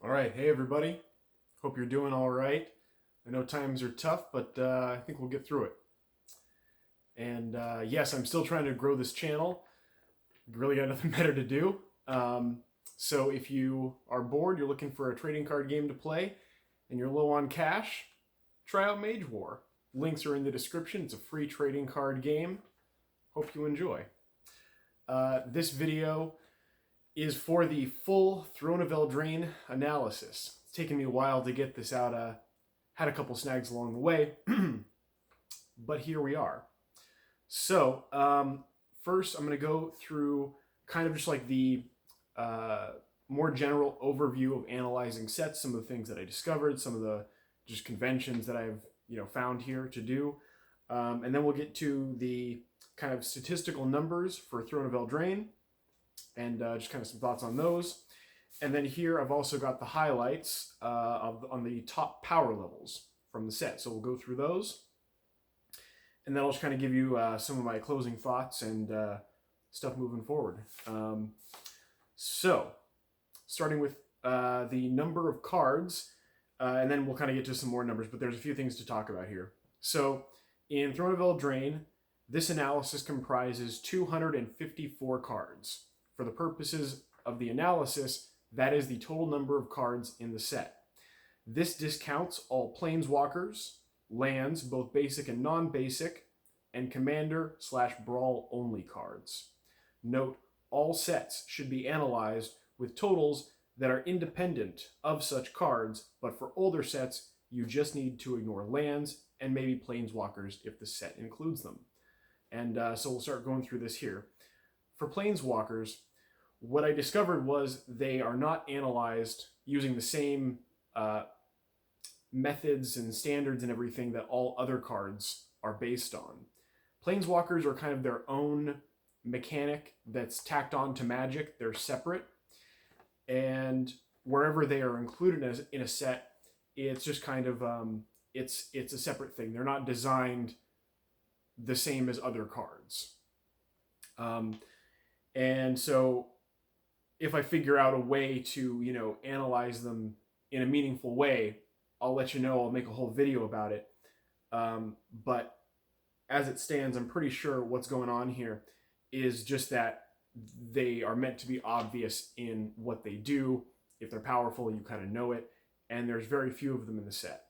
All right, hey everybody. Hope you're doing all right. I know times are tough, but I think we'll get through it. And yes, I'm still trying to grow this channel. Really got nothing better to do. So if you are bored, you're looking for a trading card game to play, and you're low on cash, try out Mage War. Links are in the description. It's a free trading card game. Hope you enjoy. This video is for the full Throne of Eldraine analysis. It's taken me a while to get this out. Had a couple snags along the way, but here we are. So first I'm going to go through kind of just like the more general overview of analyzing sets, some of the things that I discovered, some of the just conventions that I've found here to do, and then we'll get to the kind of statistical numbers for Throne of Eldraine, and just kind of some thoughts on those. And then here I've also got the highlights on the top power levels from the set. So we'll go through those. And then I'll just kind of give you some of my closing thoughts and stuff moving forward. So starting with the number of cards, and then we'll kind of get to some more numbers, but there's a few things to talk about here. So in Throne of Eldraine, this analysis comprises 254 cards. For the purposes of the analysis, that is the total number of cards in the set. This discounts all planeswalkers, lands, both basic and non-basic, and commander/brawl only cards. Note, all sets should be analyzed with totals that are independent of such cards, but for older sets, you just need to ignore lands and maybe planeswalkers if the set includes them. And so we'll start going through this here. For planeswalkers, what I discovered was they are not analyzed using the same methods and standards and everything that all other cards are based on. Planeswalkers are kind of their own mechanic that's tacked on to Magic. They're separate. And wherever they are included in a set, it's just kind of, it's a separate thing. They're not designed the same as other cards. And so if I figure out a way to, analyze them in a meaningful way, I'll let you know. I'll make a whole video about it. But as it stands, I'm pretty sure what's going on here is just that they are meant to be obvious in what they do. If they're powerful, you kind of know it. And there's very few of them in the set.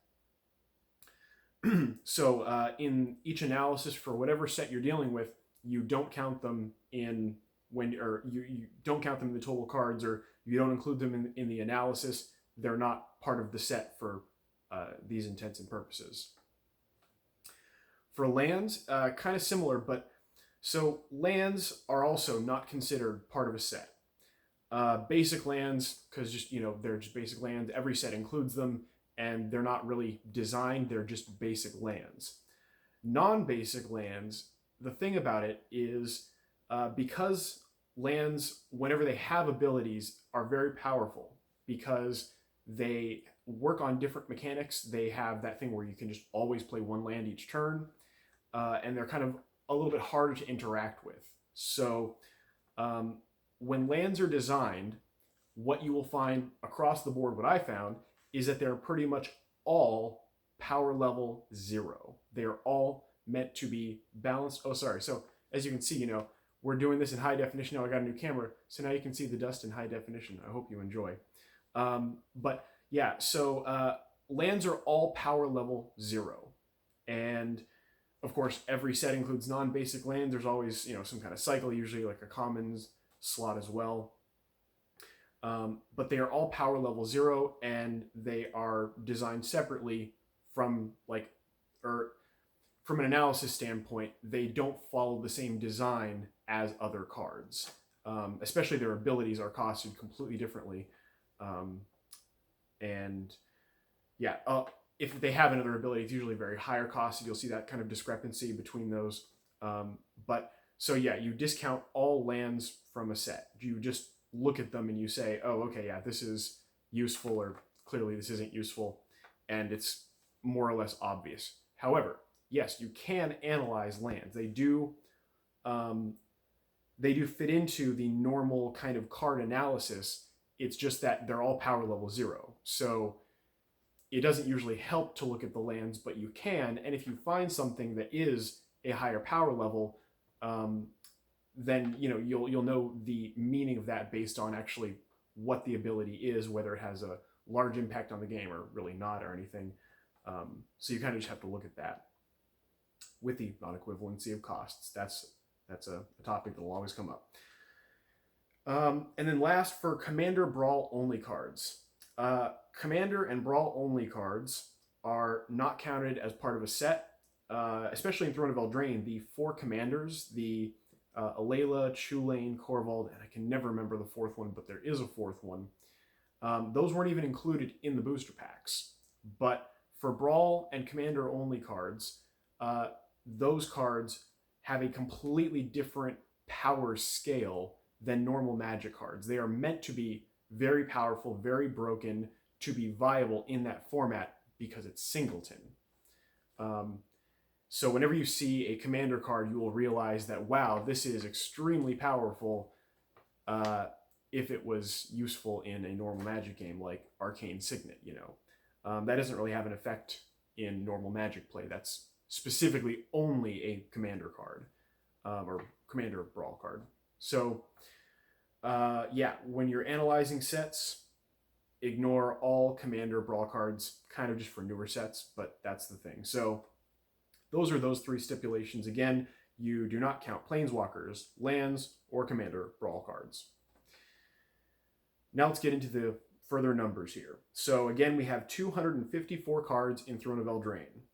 So in each analysis for whatever set you're dealing with, you don't count them in you don't count them in the total cards, or you don't include them in the analysis. They're not part of the set for these intents and purposes. For lands, kind of similar, but so lands are also not considered part of a set. Basic lands, because they're just basic lands. Every set includes them, and they're not really designed. They're just basic lands. Non-basic lands, the thing about it is because lands, whenever they have abilities, are very powerful because they work on different mechanics. They have that thing where you can just always play one land each turn, and they're kind of a little bit harder to interact with. So when lands are designed, what you will find across the board, what I found, is that they're pretty much all power level 0. They are all meant to be balanced. Oh, sorry. So as you can see, we're doing this in high definition. Now I got a new camera, so now you can see the dust in high definition. I hope you enjoy. But yeah, so lands are all power level 0. And of course, every set includes non-basic lands. There's always, some kind of cycle, usually like a commons slot as well. But they are all power level 0, and they are designed separately from from an analysis standpoint. They don't follow the same design as other cards. Especially their abilities are costed completely differently. And yeah, if they have another ability, it's usually very higher costed. You'll see that kind of discrepancy between those. But so yeah, you discount all lands from a set. You just look at them and you say, oh, okay, yeah, this is useful, or clearly this isn't useful, and it's more or less obvious. However, yes, you can analyze lands. They do fit into the normal kind of card analysis It's just that they're all power level 0. So it doesn't usually help to look at the lands, but you can. And if you find something that is a higher power level, then you'll know the meaning of that based on actually what the ability is, whether it has a large impact on the game or really not or anything. So you kind of just have to look at that with the non-equivalency of costs. That's a topic that will always come up. And then last, for Commander Brawl only cards. Commander and Brawl only cards are not counted as part of a set, especially in Throne of Eldraine. The 4 commanders, the Alayla, Chulane, Corvald, and I can never remember the 4th one, but there is a 4th one. Those weren't even included in the booster packs. But for Brawl and Commander only cards, those cards have a completely different power scale than normal Magic cards. They are meant to be very powerful, very broken, to be viable in that format because it's singleton. So whenever you see a Commander card, you will realize that, wow, this is extremely powerful if it was useful in a normal Magic game like Arcane Signet, that doesn't really have an effect in normal Magic play. That's specifically only a Commander card, or Commander Brawl card. So, yeah, when you're analyzing sets, ignore all Commander Brawl cards, kind of just for newer sets, but that's the thing. So, those are those 3 stipulations. Again, you do not count Planeswalkers, lands, or Commander Brawl cards. Now let's get into the further numbers here. So again, we have 254 cards in Throne of Eldraine.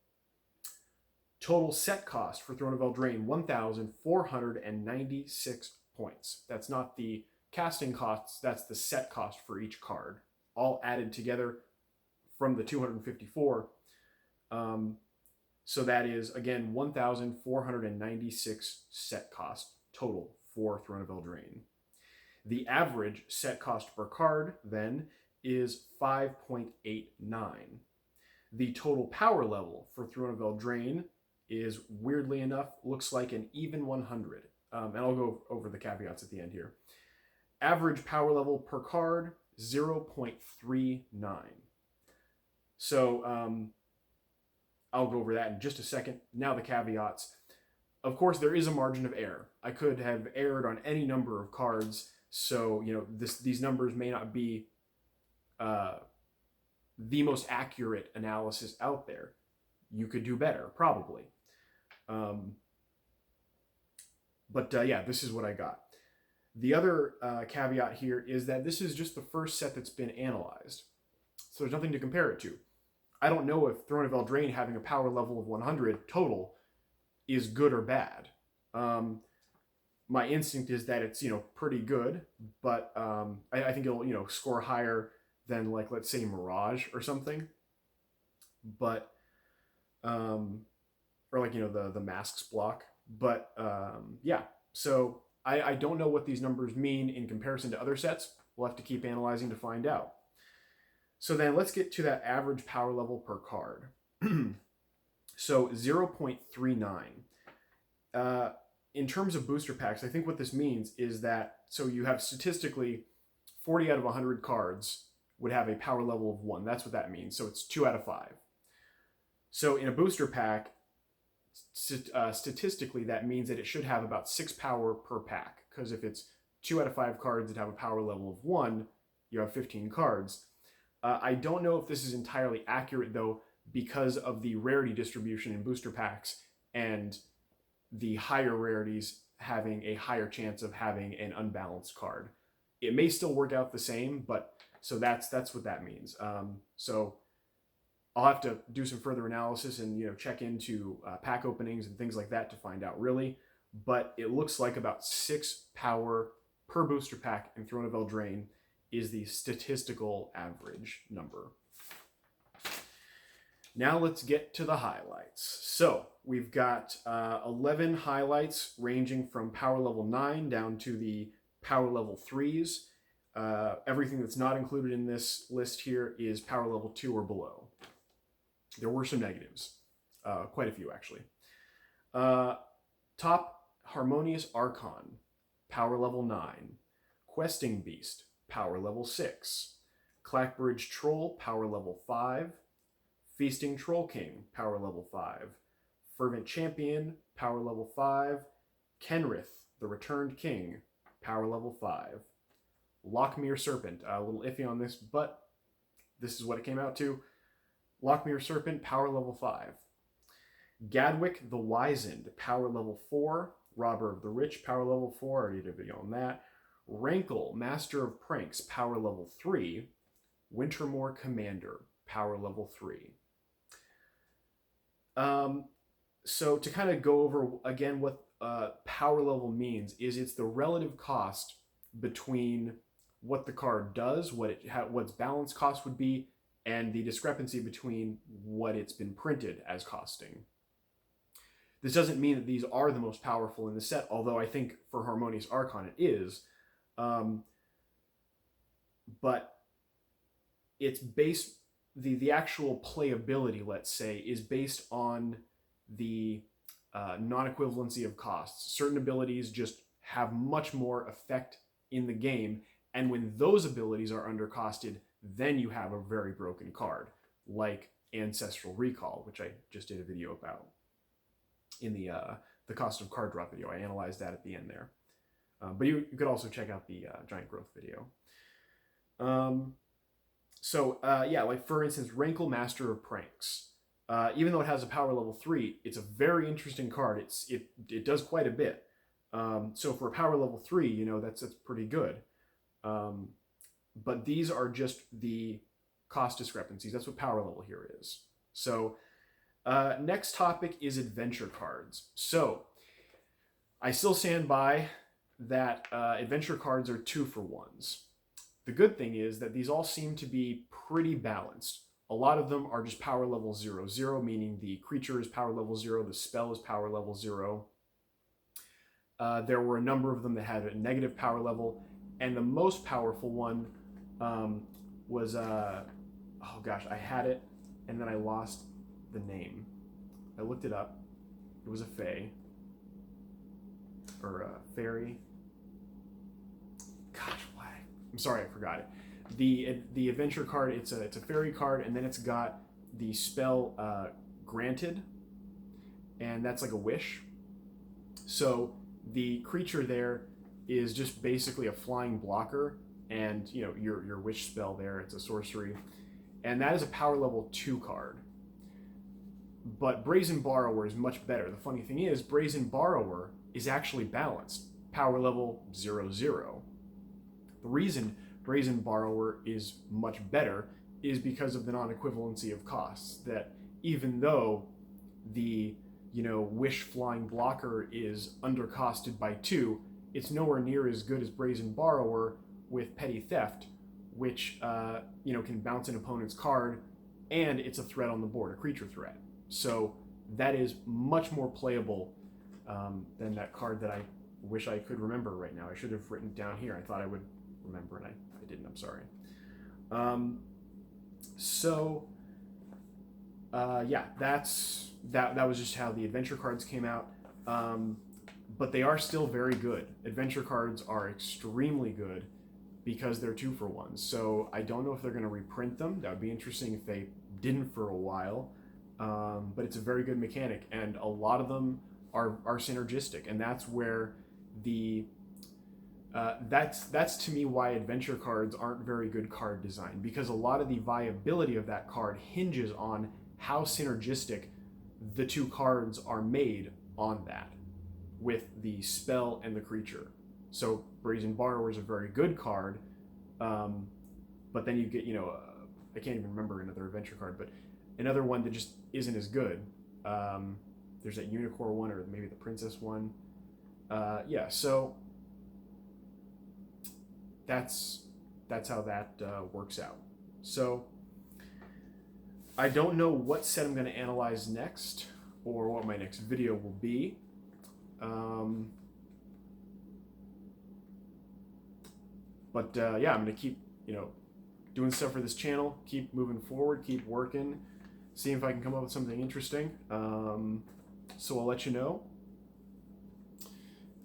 Total set cost for Throne of Eldraine, 1,496 points. That's not the casting costs, that's the set cost for each card, all added together from the 254. So that is, again, 1,496 set cost total for Throne of Eldraine. The average set cost per card, then, is 5.89. The total power level for Throne of Eldraine is, weirdly enough, looks like an even 100. And I'll go over the caveats at the end here. Average power level per card, 0.39. So I'll go over that in just a second. Now the caveats. Of course, there is a margin of error. I could have erred on any number of cards, so these numbers may not be the most accurate analysis out there. You could do better, probably. But yeah, this is what I got. The other caveat here is that this is just the first set that's been analyzed. So there's nothing to compare it to. I don't know if Throne of Eldraine having a power level of 100 total is good or bad. My instinct is that it's, pretty good, but I think it'll, score higher than, like, let's say Mirage or something. But, or like, the Masks block. But, yeah, so I don't know what these numbers mean in comparison to other sets. We'll have to keep analyzing to find out. So then let's get to that average power level per card. So 0.39. In terms of booster packs, I think what this means is that, so you have statistically 40 out of 100 cards would have a power level of 1. That's what that means. So it's 2 out of 5. So in a booster pack, statistically, that means that it should have about 6 power per pack. Because if it's 2 out of 5 cards that have a power level of 1, you have 15 cards. I don't know if this is entirely accurate, though, because of the rarity distribution in booster packs and the higher rarities having a higher chance of having an unbalanced card. It may still work out the same, but so that's what that means. So I'll have to do some further analysis and check into pack openings and things like that to find out really. But it looks like about 6 power per booster pack in Throne of Eldraine is the statistical average number. Now let's get to the highlights. So we've got 11 highlights ranging from power level 9 down to the power level 3s. Everything that's not included in this list here is power level 2 or below. There were some negatives, quite a few actually. Top, Harmonious Archon, power level 9. Questing Beast, power level 6. Clackbridge Troll, power level 5. Feasting Troll King, power level 5. Fervent Champion, power level 5. Kenrith, the Returned King, power level 5. Lochmere Serpent, a little iffy on this, but this is what it came out to. Lochmere Serpent, power level 5. Gadwick, the Wizened, power level 4. Robber of the Rich, power level 4. I already did a video on that. Rankle, Master of Pranks, power level 3. Wintermoor Commander, power level 3. So to kind of go over again what power level means is it's the relative cost between what the card does, what its balance cost would be, and the discrepancy between what it's been printed as costing. This doesn't mean that these are the most powerful in the set, although I think for Harmonious Archon it is. But it's based, the actual playability, let's say, is based on the non-equivalency of costs. Certain abilities just have much more effect in the game, and when those abilities are undercosted, then you have a very broken card, like Ancestral Recall, which I just did a video about in the cost of card drop video. I analyzed that at the end there. But you could also check out the Giant Growth video. Yeah, like for instance, Rankle, Master of Pranks. Even though it has a power level 3, it's a very interesting card. It does quite a bit. So for a power level 3, you know, that's pretty good. But these are just the cost discrepancies. That's what power level here is. So next topic is adventure cards. So I still stand by that adventure cards are 2-for-1s. The good thing is that these all seem to be pretty balanced. A lot of them are just power level 0/0, meaning the creature is power level 0, the spell is power level 0. There were a number of them that had a negative power level, and the most powerful one was, oh gosh, I had it, and then I lost the name. I looked it up. It was a Fae, or a Fairy. Gosh, why? I'm sorry, I forgot it. The adventure card, it's a fairy card, and then it's got the spell Granted, and that's like a wish. So the creature there is just basically a flying blocker, and you know your wish spell there, it's a sorcery, and that is a power level 2 card. But Brazen Borrower is much better. The funny thing is, Brazen Borrower is actually balanced, power level 0/0. The reason Brazen Borrower is much better is because of the non-equivalency of costs, that even though the, you know, wish flying blocker is undercosted by 2, it's nowhere near as good as Brazen Borrower with Petty Theft, which you know, can bounce an opponent's card, and it's a threat on the board, a creature threat. So that is much more playable than that card that I wish I could remember right now. I should have written it down here. I thought I would remember, and I didn't. I'm sorry. Yeah, that was just how the adventure cards came out. But they are still very good. Adventure cards are extremely good because they're 2-for-1s. So I don't know if they're going to reprint them. That would be interesting if they didn't for a while. But it's a very good mechanic, and a lot of them are synergistic, and that's where the that's to me why adventure cards aren't very good card design, because a lot of the viability of that card hinges on how synergistic the two cards are made on that, with the spell and the creature. So Brazen Borrower is a very good card, but then you get, you know, I can't even remember another adventure card, but another one that just isn't as good. There's that Unicorn one, or maybe the Princess one. Yeah, so that's how that works out. So I don't know what set I'm going to analyze next, or what my next video will be. Yeah, I'm going to keep, you know, doing stuff for this channel, keep moving forward, keep working, see if I can come up with something interesting. So I'll let you know.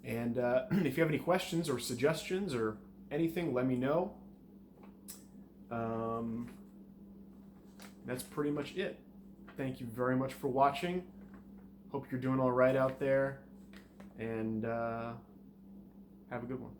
And if you have any questions or suggestions or anything, let me know. That's pretty much it. Thank you very much for watching. Hope you're doing all right out there, and have a good one.